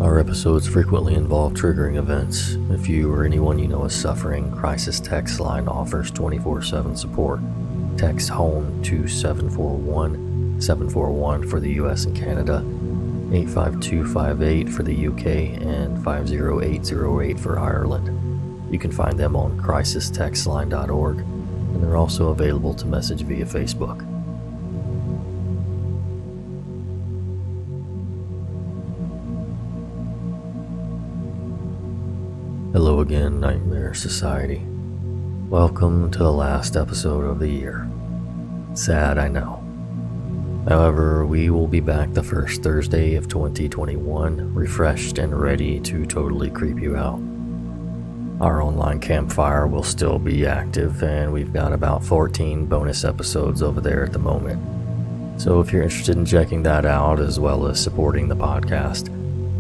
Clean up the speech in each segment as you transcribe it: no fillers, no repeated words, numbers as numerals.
Our episodes frequently involve triggering events. If you or anyone you know is suffering, Crisis Text Line offers 24/7 support. Text HOME to 741-741 for the US and Canada, 85258 for the UK, and 50808 for Ireland. You can find them on crisistextline.org, and they're also available to message via Facebook. Hello again, Nightmare Society. Welcome to the last episode of the year. Sad, I know. However, we will be back the first Thursday of 2021, refreshed and ready to totally creep you out. Our online campfire will still be active, and we've got about 14 bonus episodes over there at the moment. So if you're interested in checking that out, as well as supporting the podcast,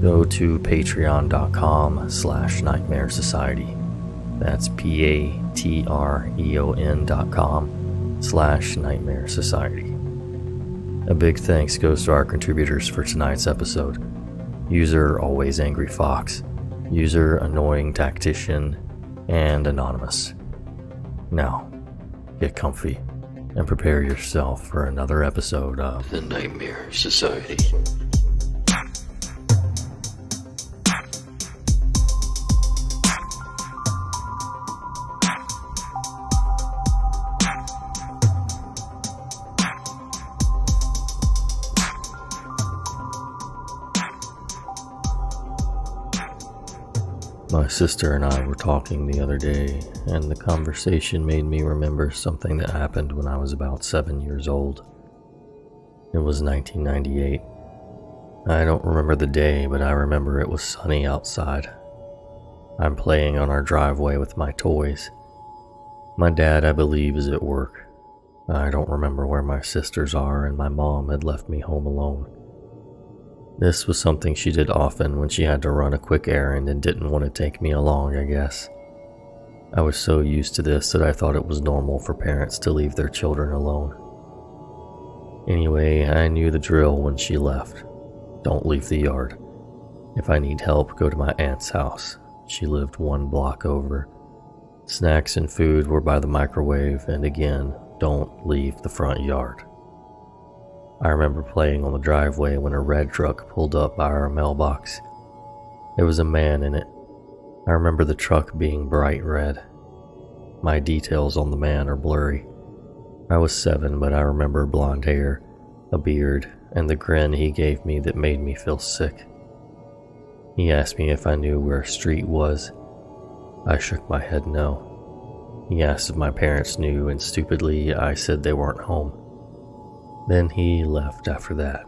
go to patreon.com/Nightmare Society. That's patreon.com/Nightmare Society. A big thanks goes to our contributors for tonight's episode. User alwaysangryfox, user annoyingtactician, and Anonymous. Now, get comfy and prepare yourself for another episode of the Nightmare Society. My sister and I were talking the other day, and the conversation made me remember something that happened when I was about 7 years old. It was 1998. I don't remember the day, but I remember it was sunny outside. I'm playing on our driveway with my toys. My dad, I believe, is at work. I don't remember where my sisters are, and my mom had left me home alone. This was something she did often when she had to run a quick errand and didn't want to take me along, I guess. I was so used to this that I thought it was normal for parents to leave their children alone. Anyway, I knew the drill when she left. Don't leave the yard. If I need help, go to my aunt's house. She lived 1 block over. Snacks and food were by the microwave, and again, don't leave the front yard. I remember playing on the driveway when a red truck pulled up by our mailbox. There was a man in it. I remember the truck being bright red. My details on the man are blurry. I was 7, but I remember blonde hair, a beard, and the grin he gave me that made me feel sick. He asked me if I knew where a street was. I shook my head no. He asked if my parents knew, and stupidly I said they weren't home. Then he left after that.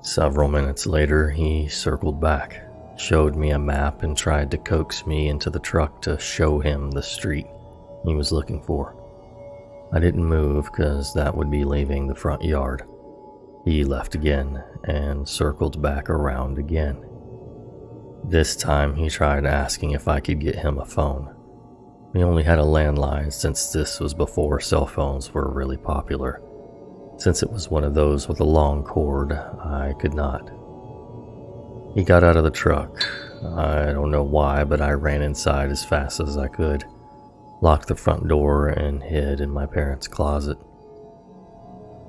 Several minutes later, he circled back, showed me a map, and tried to coax me into the truck to show him the street he was looking for. I didn't move because that would be leaving the front yard. He left again and circled back around again. This time he tried asking if I could get him a phone. We only had a landline since this was before cell phones were really popular. Since it was one of those with a long cord, I could not. He got out of the truck. I don't know why, but I ran inside as fast as I could, locked the front door, and hid in my parents' closet.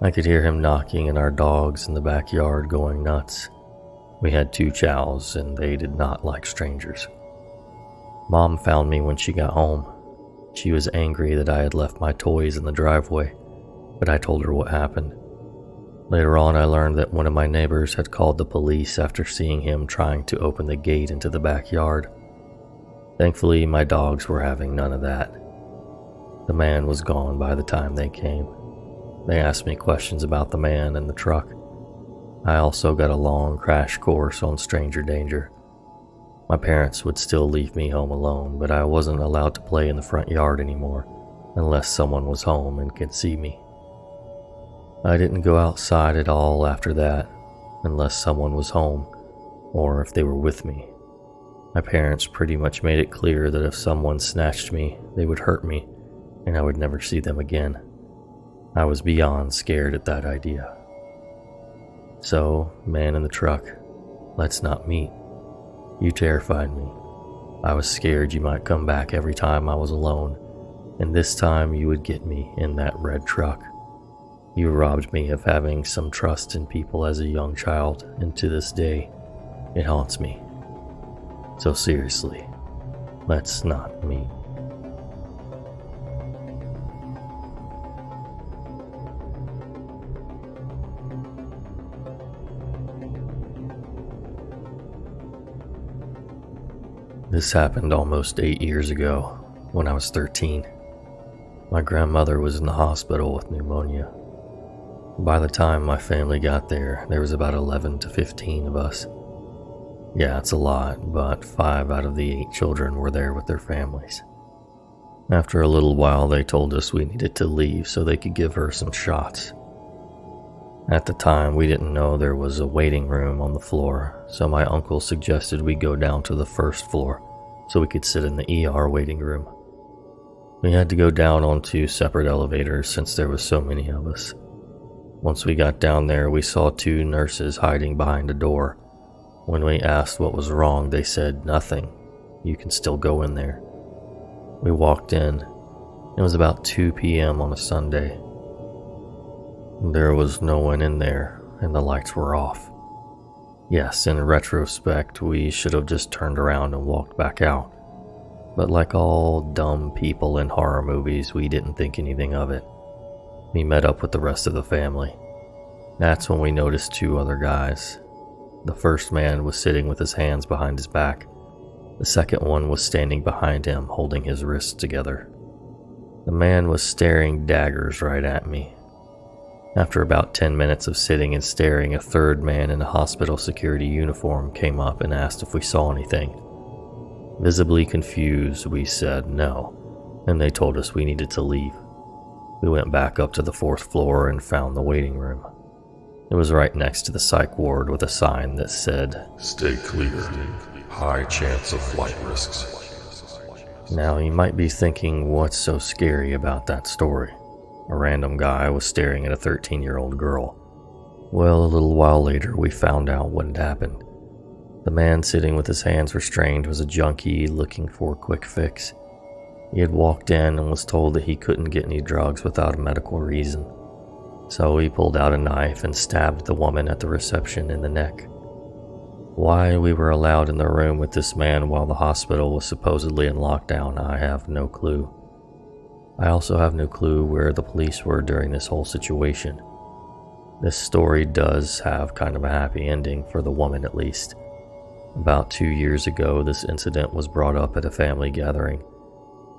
I could hear him knocking and our dogs in the backyard going nuts. We had 2 chows, and they did not like strangers. Mom found me when she got home. She was angry that I had left my toys in the driveway, but I told her what happened. Later on, I learned that one of my neighbors had called the police after seeing him trying to open the gate into the backyard. Thankfully, my dogs were having none of that. The man was gone by the time they came. They asked me questions about the man and the truck. I also got a long crash course on stranger danger. My parents would still leave me home alone, but I wasn't allowed to play in the front yard anymore unless someone was home and could see me. I didn't go outside at all after that unless someone was home or if they were with me. My parents pretty much made it clear that if someone snatched me, they would hurt me and I would never see them again. I was beyond scared at that idea. So, man in the truck, Let's not meet. You terrified me. I was scared you might come back every time I was alone, and this time you would get me in that red truck. You robbed me of having some trust in people as a young child, and to this day, it haunts me. So seriously, let's not meet. This happened almost 8 years ago, when I was 13. My grandmother was in the hospital with pneumonia. By the time my family got there was about 11 to 15 of us. Yeah, it's a lot, but 5 out of the 8 children were there with their families. After a little while, they told us we needed to leave so they could give her some shots. At the time, we didn't know there was a waiting room on the floor, so my uncle suggested we go down to the first floor so we could sit in the ER waiting room. We had to go down on 2 separate elevators since there was so many of us. Once we got down there, we saw 2 nurses hiding behind a door. When we asked what was wrong, they said, "Nothing. You can still go in there." We walked in. It was about 2 p.m. on a Sunday. There was no one in there, and the lights were off. Yes, in retrospect, we should have just turned around and walked back out. But like all dumb people in horror movies, we didn't think anything of it. We met up with the rest of the family. That's when we noticed 2 other guys. The first man was sitting with his hands behind his back. The second one was standing behind him, holding his wrists together. The man was staring daggers right at me. After about 10 minutes of sitting and staring, a third man in a hospital security uniform came up and asked if we saw anything. Visibly confused, we said no, and they told us we needed to leave. We went back up to the 4th floor and found the waiting room. It was right next to the psych ward with a sign that said, "Stay clear. High chance of flight risks." Now you might be thinking, what's so scary about that story? A random guy was staring at a 13-year-old girl. Well, a little while later, we found out what had happened. The man sitting with his hands restrained was a junkie looking for a quick fix. He had walked in and was told that he couldn't get any drugs without a medical reason. So he pulled out a knife and stabbed the woman at the reception in the neck. Why we were allowed in the room with this man while the hospital was supposedly in lockdown, I have no clue. I also have no clue where the police were during this whole situation. This story does have kind of a happy ending for the woman at least. About 2 years ago, this incident was brought up at a family gathering.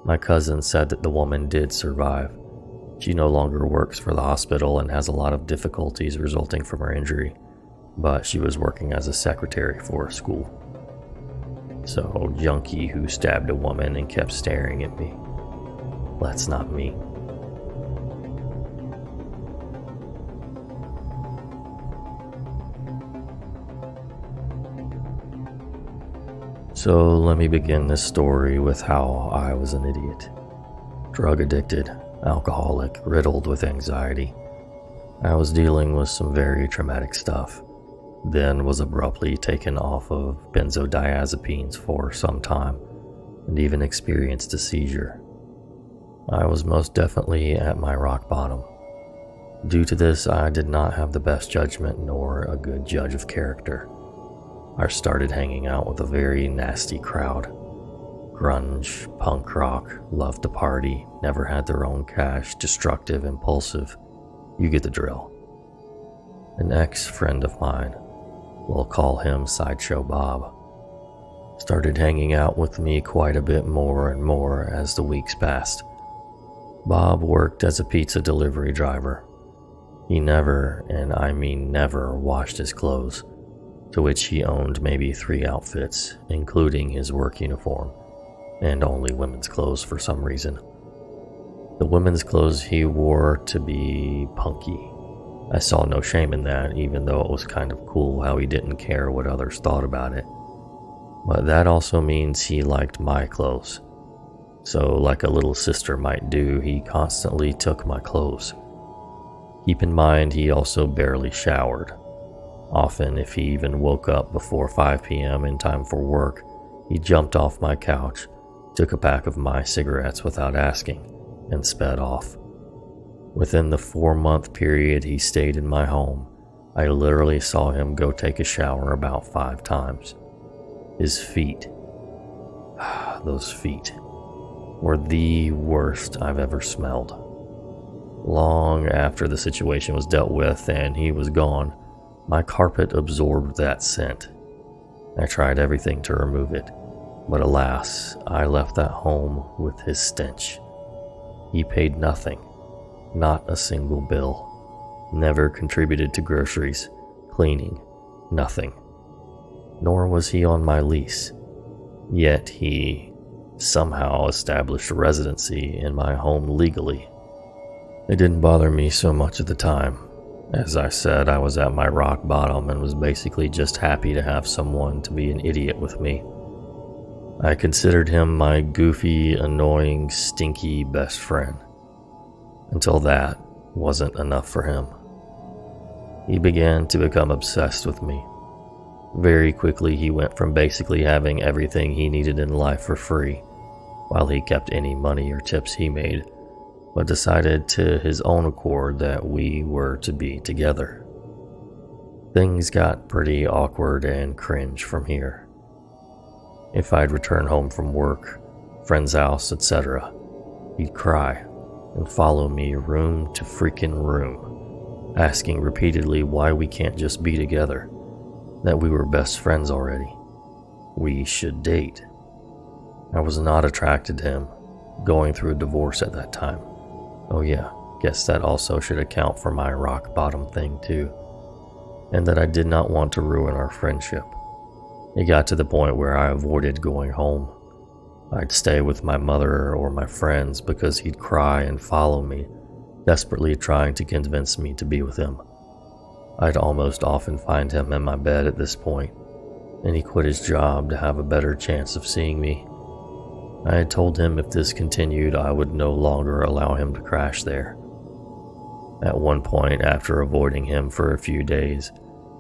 My cousin said that the woman did survive. She no longer works for the hospital and has a lot of difficulties resulting from her injury, but she was working as a secretary for a school. So, junkie who stabbed a woman and kept staring at me. Let's not meet. So let me begin this story with how I was an idiot. Drug addicted, alcoholic, riddled with anxiety. I was dealing with some very traumatic stuff, then was abruptly taken off of benzodiazepines for some time, and even experienced a seizure. I was most definitely at my rock bottom. Due to this, I did not have the best judgment nor a good judge of character. I started hanging out with a very nasty crowd. Grunge, punk rock, loved to party, never had their own cash, destructive, impulsive. You get the drill. An ex-friend of mine, we'll call him Sideshow Bob, started hanging out with me quite a bit more and more as the weeks passed. Bob worked as a pizza delivery driver. He never, and I mean never, washed his clothes, to which he owned maybe 3 outfits, including his work uniform, and only women's clothes for some reason. The women's clothes he wore to be punky. I saw no shame in that, even though it was kind of cool how he didn't care what others thought about it. But that also means he liked my clothes. So, like a little sister might do, he constantly took my clothes. Keep in mind, he also barely showered. Often, if he even woke up before 5 p.m. in time for work, he jumped off my couch, took a pack of my cigarettes without asking, and sped off. Within the 4-month period he stayed in my home, I literally saw him go take a shower about 5 times. His feet, those feet, were the worst I've ever smelled. Long after the situation was dealt with and he was gone, my carpet absorbed that scent. I tried everything to remove it, but alas, I left that home with his stench. He paid nothing, not a single bill, never contributed to groceries, cleaning, nothing. Nor was he on my lease, yet he somehow established a residency in my home legally. It didn't bother me so much at the time. As I said, I was at my rock bottom and was basically just happy to have someone to be an idiot with me. I considered him my goofy, annoying, stinky best friend. Until that wasn't enough for him. He began to become obsessed with me. Very quickly, he went from basically having everything he needed in life for free, while he kept any money or tips he made, but decided to his own accord that we were to be together. Things got pretty awkward and cringe from here. If I'd return home from work, friend's house, etc., he'd cry and follow me room to freaking room, asking repeatedly why we can't just be together, that we were best friends already. We should date. I was not attracted to him, going through a divorce at that time. Oh yeah, guess that also should account for my rock bottom thing too, and that I did not want to ruin our friendship. It got to the point where I avoided going home. I'd stay with my mother or my friends because he'd cry and follow me, desperately trying to convince me to be with him. I'd almost often find him in my bed at this point, and he quit his job to have a better chance of seeing me. I had told him if this continued, I would no longer allow him to crash there. At one point, after avoiding him for a few days,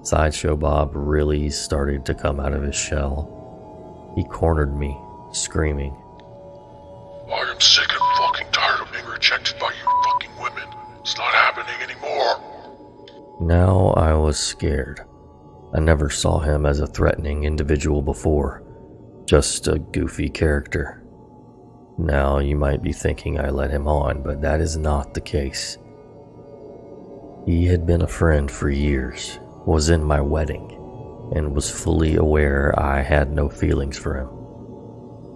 Sideshow Bob really started to come out of his shell. He cornered me, screaming, I am sick and fucking tired of being rejected by you fucking women. It's not happening anymore. Now I was scared. I never saw him as a threatening individual before, just a goofy character. Now you might be thinking I let him on, but that is not the case. He had been a friend for years, was in my wedding, and was fully aware I had no feelings for him.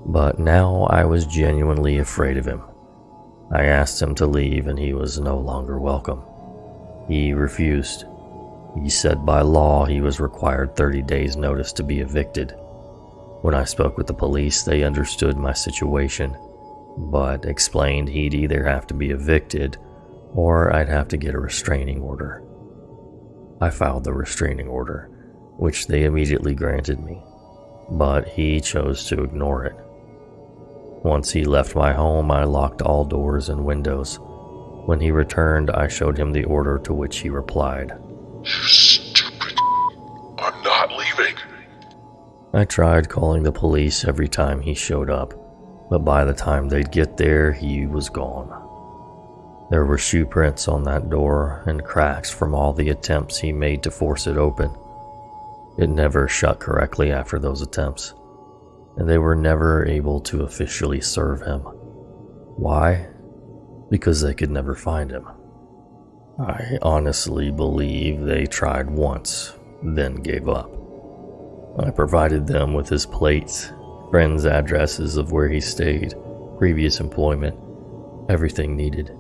But now I was genuinely afraid of him. I asked him to leave and he was no longer welcome. He refused. He said by law he was required 30 days notice to be evicted. When I spoke with the police, they understood my situation, but explained he'd either have to be evicted or I'd have to get a restraining order. I filed the restraining order, which they immediately granted me, but he chose to ignore it. Once he left my home, I locked all doors and windows. When he returned, I showed him the order, to which he replied, You stupid. I'm not leaving. I tried calling the police every time he showed up, but by the time they'd get there, he was gone. There were shoe prints on that door and cracks from all the attempts he made to force it open. It never shut correctly after those attempts, and they were never able to officially serve him. Why? Because they could never find him. I honestly believe they tried once, then gave up. I provided them with his plates, friends' addresses of where he stayed, previous employment, everything needed.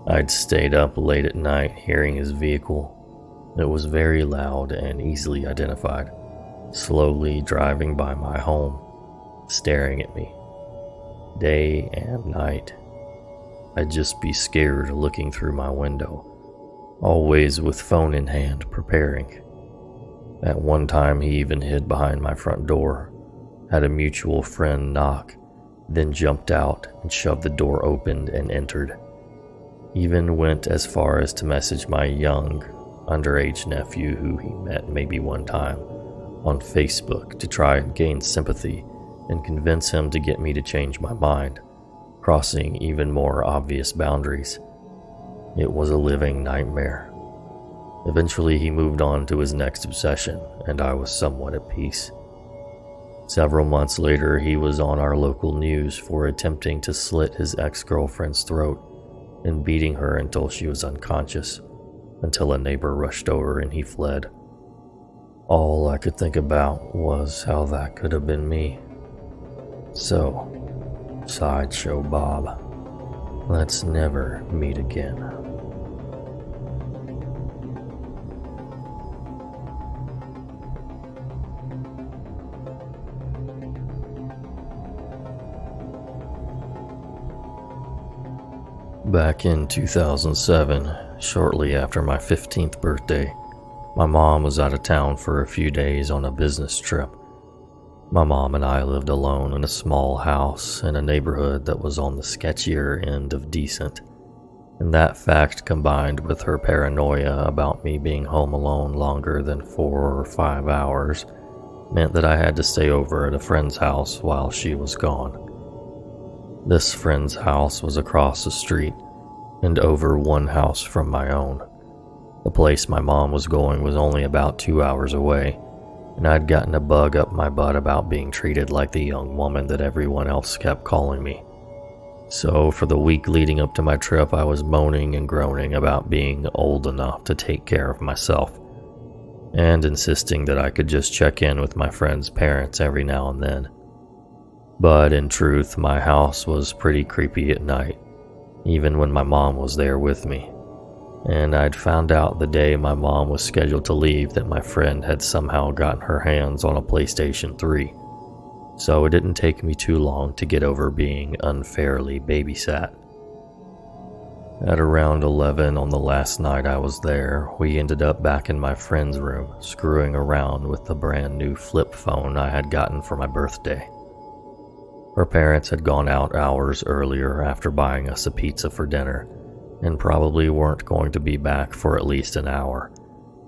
I'd stayed up late at night hearing his vehicle. It was very loud and easily identified, slowly driving by my home, staring at me, day and night. I'd just be scared looking through my window, always with phone in hand, preparing. At one time, he even hid behind my front door, had a mutual friend knock, then jumped out and shoved the door open and entered. Even went as far as to message my young, underage nephew who he met maybe one time on Facebook to try and gain sympathy and convince him to get me to change my mind, crossing even more obvious boundaries. It was a living nightmare. Eventually, he moved on to his next obsession, and I was somewhat at peace. Several months later, he was on our local news for attempting to slit his ex-girlfriend's throat and beating her until she was unconscious, until a neighbor rushed over and he fled. All I could think about was how that could have been me. So, Sideshow Bob, let's never meet again. Back in 2007, shortly after my 15th birthday, my mom was out of town for a few days on a business trip. My mom and I lived alone in a small house in a neighborhood that was on the sketchier end of decent, and that fact combined with her paranoia about me being home alone longer than 4 or 5 hours meant that I had to stay over at a friend's house while she was gone. This friend's house was across the street and over one house from my own. The place my mom was going was only about 2 hours away, and I'd gotten a bug up my butt about being treated like the young woman that everyone else kept calling me. So for the week leading up to my trip, I was moaning and groaning about being old enough to take care of myself, and insisting that I could just check in with my friend's parents every now and then. But in truth, my house was pretty creepy at night, even when my mom was there with me. And I'd found out the day my mom was scheduled to leave that my friend had somehow gotten her hands on a PlayStation 3. So it didn't take me too long to get over being unfairly babysat. At around 11 on the last night I was there, we ended up back in my friend's room, screwing around with the brand new flip phone I had gotten for my birthday. Her parents had gone out hours earlier after buying us a pizza for dinner, and probably weren't going to be back for at least an hour,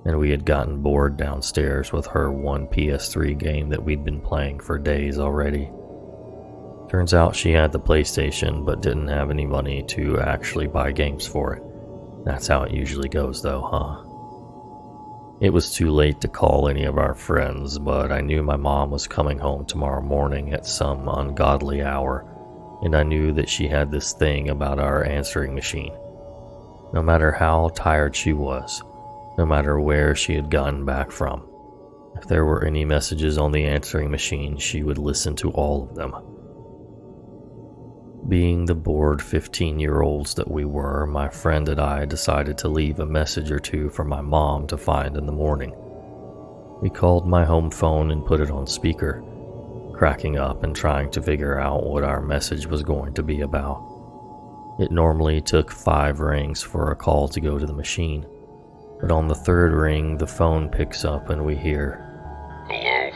and we had gotten bored downstairs with her one PS3 game that we'd been playing for days already. Turns out she had the PlayStation but didn't have any money to actually buy games for it. That's how it usually goes though, huh? It was too late to call any of our friends, but I knew my mom was coming home tomorrow morning at some ungodly hour, and I knew that she had this thing about our answering machine. No matter how tired she was, no matter where she had gotten back from, if there were any messages on the answering machine, she would listen to all of them. Being the bored 15-year-olds that we were, my friend and I decided to leave a message or two for my mom to find in the morning. We called my home phone and put it on speaker, cracking up and trying to figure out what our message was going to be about. It normally took 5 rings for a call to go to the machine, but on the 3rd ring, the phone picks up and we hear, "Hello?"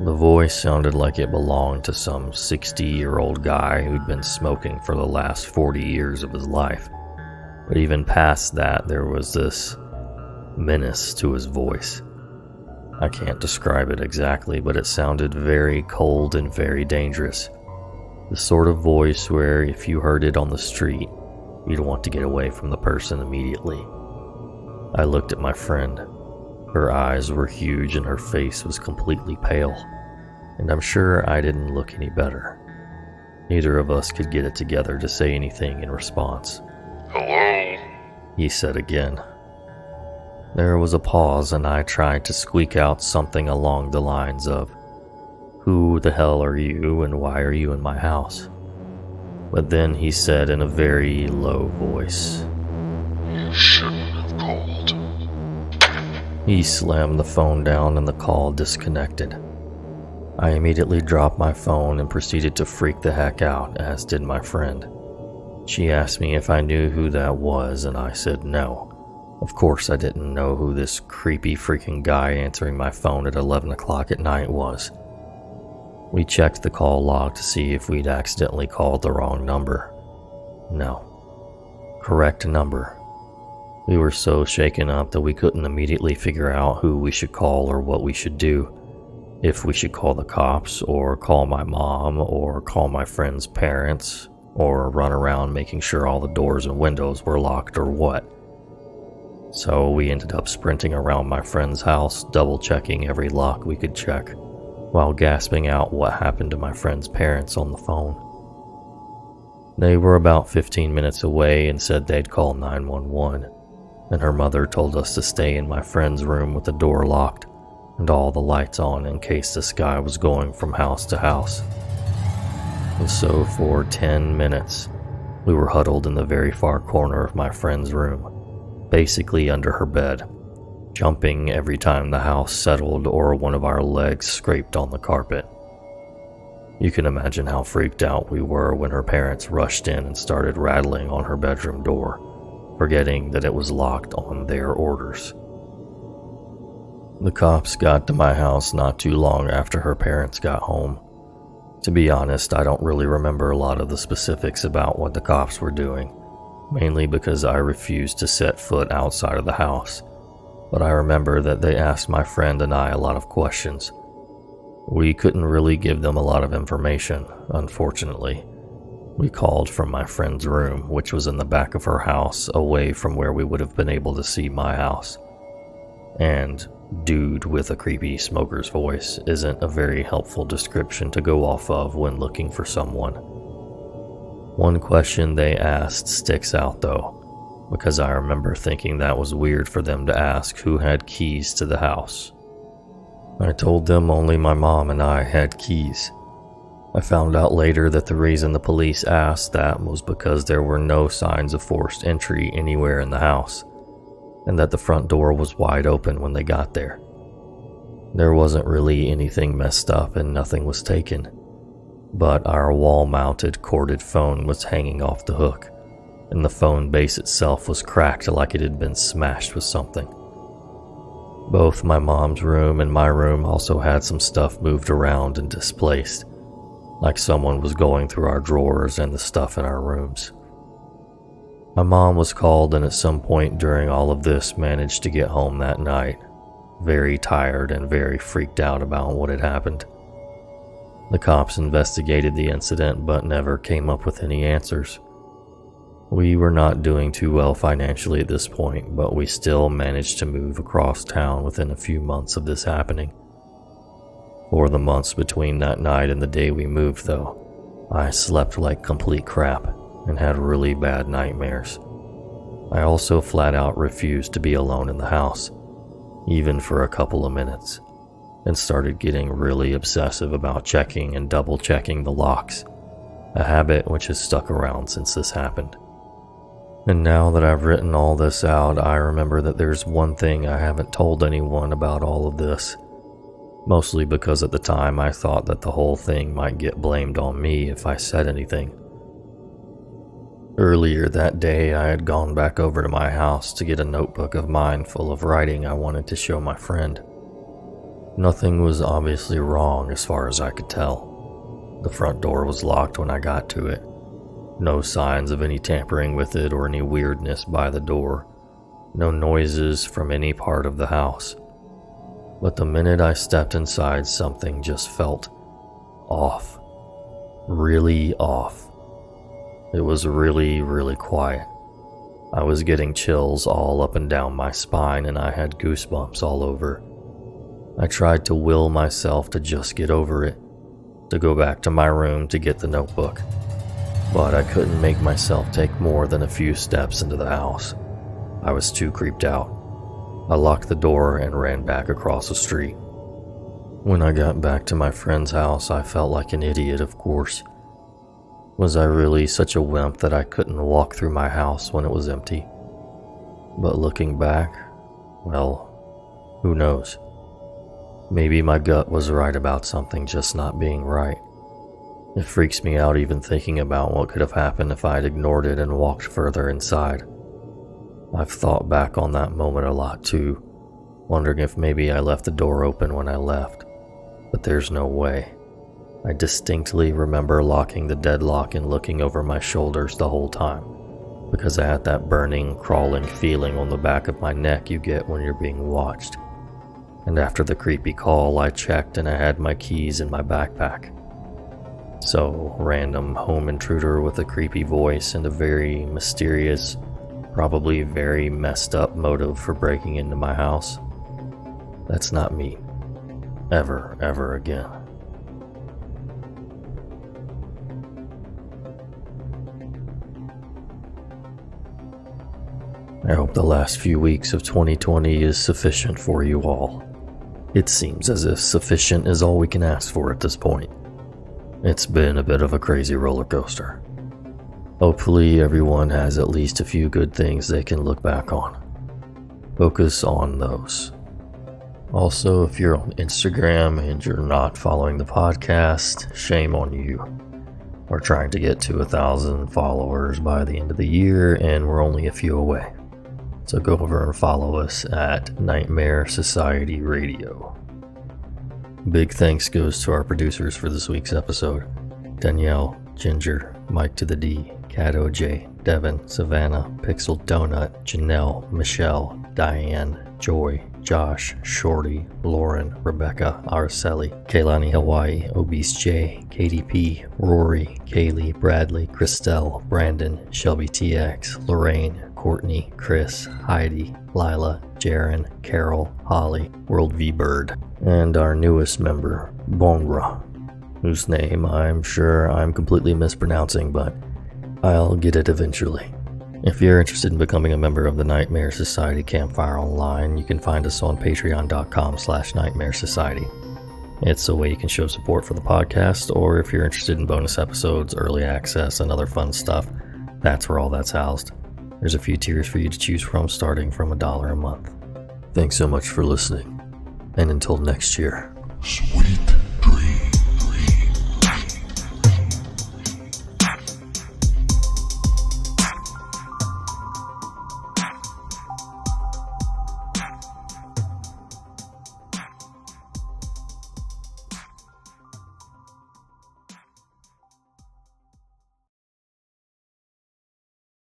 The voice sounded like it belonged to some 60-year-old guy who'd been smoking for the last 40 years of his life. But even past that, there was this menace to his voice. I can't describe it exactly, but it sounded very cold and very dangerous. The sort of voice where if you heard it on the street, you'd want to get away from the person immediately. I looked at my friend. Her eyes were huge and her face was completely pale, and I'm sure I didn't look any better. Neither of us could get it together to say anything in response. "Hello?" He said again. There was a pause and I tried to squeak out something along the lines of, "Who the hell are you and why are you in my house?" But then he said in a very low voice, "You shouldn't have called." He slammed the phone down and the call disconnected. I immediately dropped my phone and proceeded to freak the heck out, as did my friend. She asked me if I knew who that was, and I said no. Of course I didn't know who this creepy freaking guy answering my phone at 11 o'clock at night was. We checked the call log to see if we'd accidentally called the wrong number. No. Correct number. We were so shaken up that we couldn't immediately figure out who we should call or what we should do. If we should call the cops, or call my mom, or call my friend's parents, or run around making sure all the doors and windows were locked, or what. So we ended up sprinting around my friend's house, double checking every lock we could check, while gasping out what happened to my friend's parents on the phone. They were about 15 minutes away and said they'd call 911, and her mother told us to stay in my friend's room with the door locked and all the lights on in case this guy was going from house to house. And so for 10 minutes, we were huddled in the very far corner of my friend's room, basically under her bed, jumping every time the house settled or one of our legs scraped on the carpet. You can imagine how freaked out we were when her parents rushed in and started rattling on her bedroom door, forgetting that it was locked on their orders. The cops got to my house not too long after her parents got home. To be honest, I don't really remember a lot of the specifics about what the cops were doing, mainly because I refused to set foot outside of the house. But I remember that they asked my friend and I a lot of questions. We couldn't really give them a lot of information, unfortunately. We called from my friend's room, which was in the back of her house, away from where we would have been able to see my house. And dude with a creepy smoker's voice isn't a very helpful description to go off of when looking for someone. One question they asked sticks out though, because I remember thinking that was weird for them to ask who had keys to the house. I told them only my mom and I had keys. I found out later that the reason the police asked that was because there were no signs of forced entry anywhere in the house, and that the front door was wide open when they got there. There wasn't really anything messed up and nothing was taken, but our wall-mounted corded phone was hanging off the hook, and the phone base itself was cracked like it had been smashed with something. Both my mom's room and my room also had some stuff moved around and displaced, like someone was going through our drawers and the stuff in our rooms. My mom was called and at some point during all of this managed to get home that night, very tired and very freaked out about what had happened. The cops investigated the incident but never came up with any answers. We were not doing too well financially at this point, but we still managed to move across town within a few months of this happening. For the months between that night and the day we moved, though, I slept like complete crap and had really bad nightmares. I also flat out refused to be alone in the house, even for a couple of minutes, and started getting really obsessive about checking and double checking the locks, a habit which has stuck around since this happened. And now that I've written all this out, I remember that there's one thing I haven't told anyone about all of this, mostly because at the time I thought that the whole thing might get blamed on me if I said anything. Earlier that day, I had gone back over to my house to get a notebook of mine full of writing I wanted to show my friend. Nothing was obviously wrong as far as I could tell. The front door was locked when I got to it. No signs of any tampering with it or any weirdness by the door. No noises from any part of the house. But the minute I stepped inside, something just felt off. Really off. It was really, really quiet. I was getting chills all up and down my spine and I had goosebumps all over. I tried to will myself to just get over it, to go back to my room to get the notebook. But I couldn't make myself take more than a few steps into the house. I was too creeped out. I locked the door and ran back across the street. When I got back to my friend's house, I felt like an idiot, of course. Was I really such a wimp that I couldn't walk through my house when it was empty? But looking back, well, who knows? Maybe my gut was right about something just not being right. It freaks me out even thinking about what could have happened if I had ignored it and walked further inside. I've thought back on that moment a lot too, wondering if maybe I left the door open when I left. But there's no way. I distinctly remember locking the deadlock and looking over my shoulders the whole time, because I had that burning, crawling feeling on the back of my neck you get when you're being watched. And after the creepy call, I checked and I had my keys in my backpack. So, random home intruder with a creepy voice and a very mysterious, probably very messed up motive for breaking into my house. That's not me. Ever again. I hope the last few weeks of 2020 is sufficient for you all. It seems as if sufficient is all we can ask for at this point. It's been a bit of a crazy roller coaster. Hopefully everyone has at least a few good things they can look back on. Focus on those. Also, if you're on Instagram and you're not following the podcast, shame on you. We're trying to get to 1,000 followers by the end of the year, and we're only a few away. So go over and follow us at Nightmare Society Radio. Big thanks goes to our producers for this week's episode: Danielle, Ginger, Mike to the D, Cato J, Devan, Savannah, PixeledDonut, Jeanelle, Michelle, Dianne, Joy, Josh, Shorty, Lauren, Ribecka, Araceli, KealaniHawaii, Obese J, KDP, Rory, Caley, Bradley, Christell, Brandon, ShelbyTX, Lorraine, Courtney, Chris, Heidi, Lila, Jeran, Carol, Holly, WorldvByrd, and our newest member, Bonroy, whose name I'm sure I'm completely mispronouncing, but I'll get it eventually. If you're interested in becoming a member of the Nightmare Society Campfire Online, you can find us on patreon.com/Nightmare Society. It's a way you can show support for the podcast, or if you're interested in bonus episodes, early access, and other fun stuff, that's where all that's housed. There's a few tiers for you to choose from, starting from $1 a month. Thanks so much for listening, and until next year. Sweet.